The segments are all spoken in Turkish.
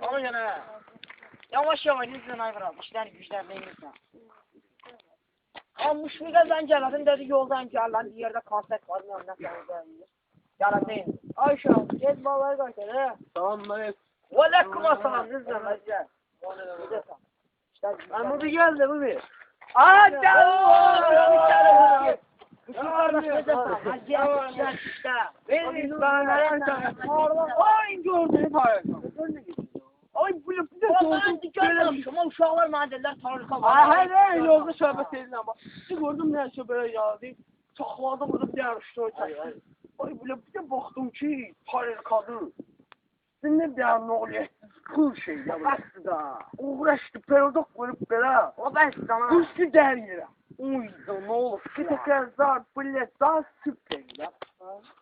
Sana gene. Yavaş yavaş izlen Ayvar abi. İşler güçler neymişse. Almış bir gazdan geldin dedi yoldan geldin. Bir yerde konser var mı ondan sonra geldin. Ayşe gel babayı kaçır he. Tamam ben. Aleyküm assalam izlen hacı. Ama bir geldi bu bir. Aa gel. Şu kardeş ne defa? Hacı yapmışlar işte. Benim sana Ay gördüm hayır. Ay bu bir de Onların dükkanı ama uşaklar mahalleler tarika var. Hayır yolda söhbət edin ama. Siz gördüm neyse böyle geldi. Çakladı burada bir yarıştı. Ay böyle bir de baktım ki tarikadı. Sizin de ne oluyor? Kul şey ya. Bastı da. Uğraştı perodok verip bela. O ben sana. Üstü der yere. Uydu ne olur. Bir tekrar zar böyle daha süper ya.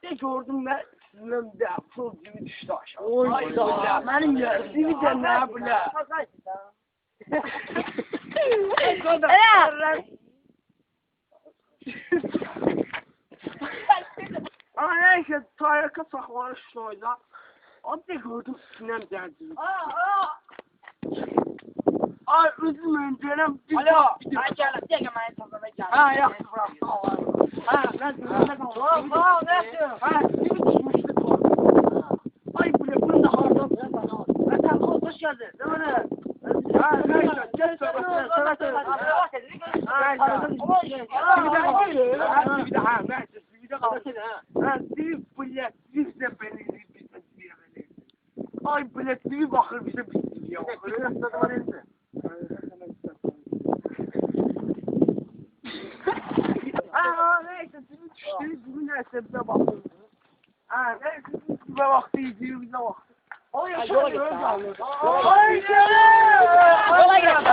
De gördüm ben. Sizin de pul gibi düştü aşağı. Oy da. Benim yerim de ne böyle. Neyse tarika saklanır şurada. Abi gördüm sinem derdi. Ay üzülmeyin canım. Alo. Ben geldim. Dege ben sana geldim. Ha yaptı bırak. Ha ben de kaldım. Tamam ne yapıyorsun? Ha gibi düşmüştük o. Ay bunu da hardan. Ben tam hoş geldin. Değil mi? Ha neyse. Gel söyle. Sana söyle. Ay biletliği bakır bize bitti ya. Neyse sizin düştüğünüz bugün neyse bize bakın. Neyse siz bize baktı, izliyor bize baktı. Ay yola git. Ay Yola git.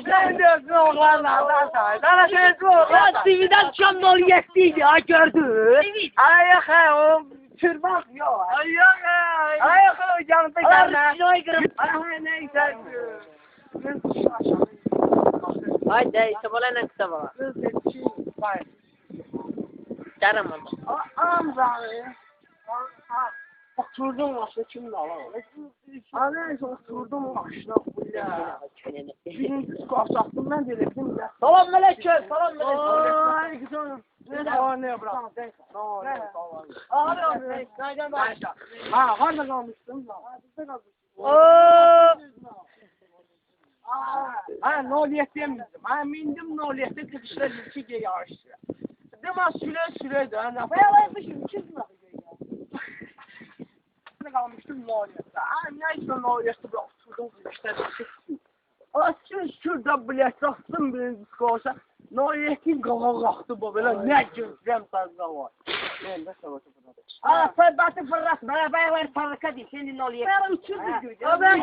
Sen diyorsun oğlanlardan say. Sana şey diyor. Ya TV'den Çamdol yettiydi ha gördün. Ay yok o çırmak yok. Ay yok ay yok o yanında gelme. Ay neyse. Haydi sabala ne sabala. Canım ama. Amcanı. Oturdum maşına kimle alalım? Neyse oturdum maşına. Birinci kalsaktım ben dedim ya. Salam melekçe, salam melekçe. Ay güzel. Ne ne bırak. Abi nereden başla? Ha harda kalmıştım. Bizde kalmıştım. Ha noliyet demizdim. Ha mindim noliyette tıkışla bir şey yarıştı. Dema süre de. Bayağıymışım çizme. Kalmıştım noliyette. Ha neyse noliyette bir oturdum işte. Açın şurada bile saksın birinci skoşa. Noliyetin kafa kalktı bu böyle ne gözlem fazla var. Ben de sabah Aa sen batı fırlat. Bana bayağılar tarika değil. Senin noliyet. Ben uçurdum çocuğu. Ben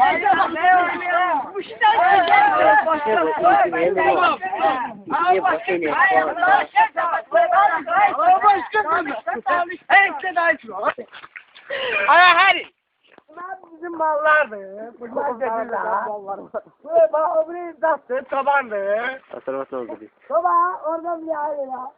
Bu şey bizim mallardı. Bunlar dediler. Bu bana öbürü tabandı. Hatırlatma oldu bir. Baba oradan bir ayrı ya.